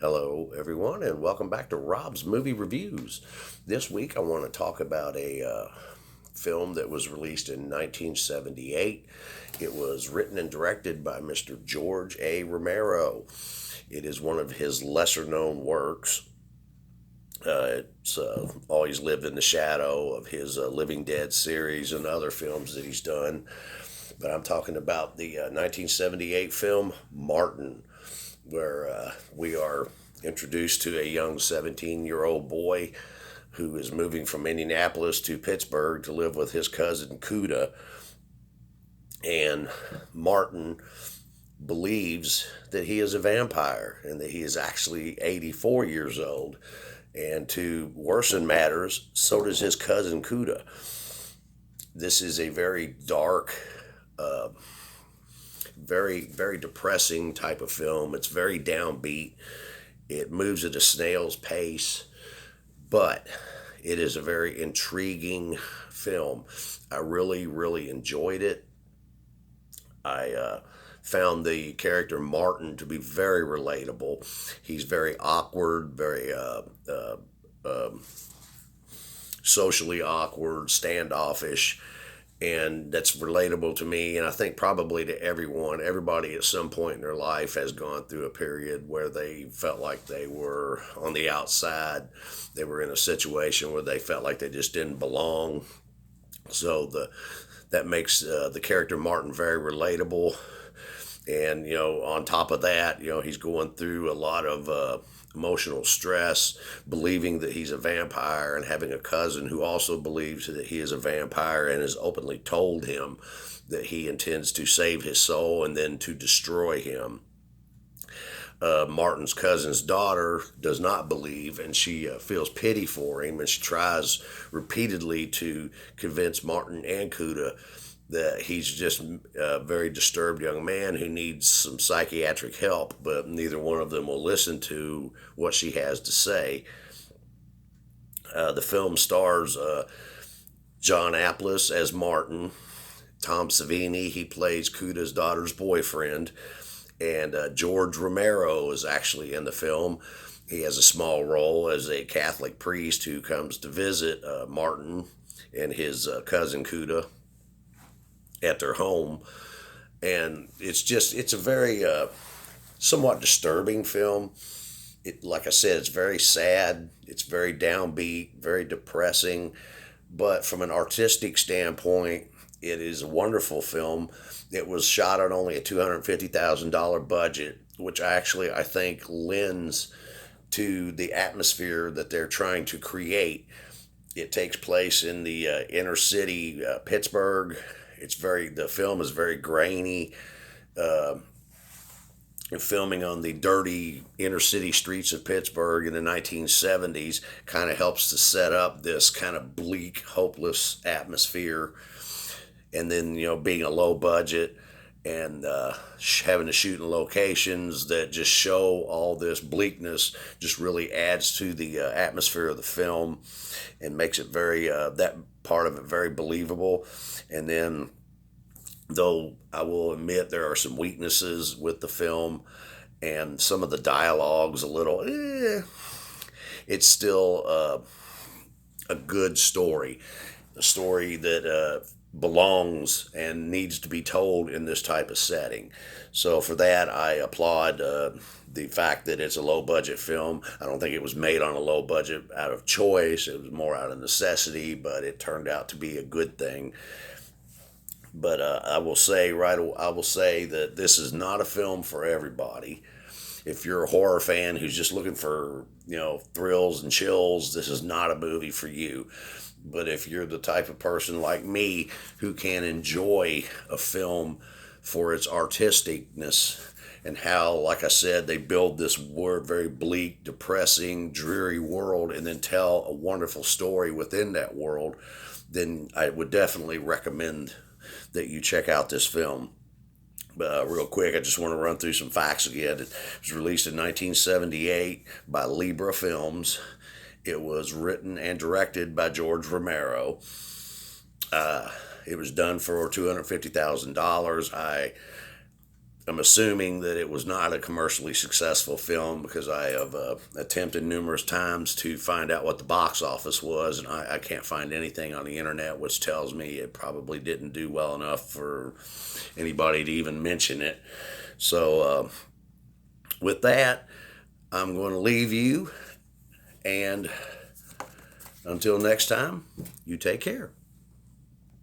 Hello, everyone, and welcome back to Rob's Movie Reviews. This week, I want to talk about a film that was released in 1978. It was written and directed by Mr. George A. Romero. It is one of his lesser known works. It's always lived in the shadow of his Living Dead series and other films that he's done. But I'm talking about the 1978 film Martin, where we are introduced to a young 17-year-old boy who is moving from Indianapolis to Pittsburgh to live with his cousin Cuda. And Martin believes that he is a vampire and that he is actually 84 years old. And to worsen matters, so does his cousin Cuda. This is a very dark, very depressing type of film. It's very downbeat. It moves at a snail's pace, but it is a very intriguing film. I really enjoyed it. I found the character Martin to be very relatable. He's very awkward, very socially awkward, standoffish, and that's relatable to me, and I think probably to everyone. Everybody at some point in their life has gone through a period where they felt like they were on the outside. They were in a situation where they felt like they just didn't belong. So that makes the character Martin very relatable. And on top of that, he's going through a lot of emotional stress, believing that he's a vampire, and having a cousin who also believes that he is a vampire and has openly told him that he intends to save his soul and then to destroy him. Martin's cousin's daughter does not believe, and she feels pity for him, and she tries repeatedly to convince Martin and Cuda that he's just a very disturbed young man who needs some psychiatric help, but neither one of them will listen to what she has to say. The film stars John Aplus as Martin, Tom Savini, he plays Cuda's daughter's boyfriend, and George Romero is actually in the film. He has a small role as a Catholic priest who comes to visit Martin and his cousin Cuda at their home. And it's a very somewhat disturbing film. Like I said, it's very sad, it's very downbeat, very depressing, but from an artistic standpoint, it is a wonderful film. It was shot on only a $250,000 budget, which I think lends to the atmosphere that they're trying to create. It takes place in the inner city Pittsburgh. The film is very grainy. Uh, Filming on the dirty inner city streets of Pittsburgh in the 1970s kind of helps to set up this kind of bleak, hopeless atmosphere. And then, being a low budget and having to shoot in locations that just show all this bleakness just really adds to the atmosphere of the film and makes it that part of it very believable. And then, though I will admit there are some weaknesses with the film and some of the dialogue's a little, it's still a good story. A story that belongs and needs to be told in this type of setting. So for that, I applaud the fact that it's a low budget film. I don't think it was made on a low budget out of choice. It was more out of necessity, but it turned out to be a good thing. But I will say that this is not a film for everybody. If you're a horror fan who's just looking for thrills and chills, this is not a movie for you. But if you're the type of person like me who can enjoy a film for its artisticness and how, like I said, they build this very bleak, depressing, dreary world and then tell a wonderful story within that world, then I would definitely recommend that you check out this film. Real quick, I just want to run through some facts again. It was released in 1978 by Libra Films. It was written and directed by George Romero. It was done for $250,000. I I'm assuming that it was not a commercially successful film because I have attempted numerous times to find out what the box office was, and I can't find anything on the internet, which tells me it probably didn't do well enough for anybody to even mention it. So, with that, I'm going to leave you, and until next time, you take care.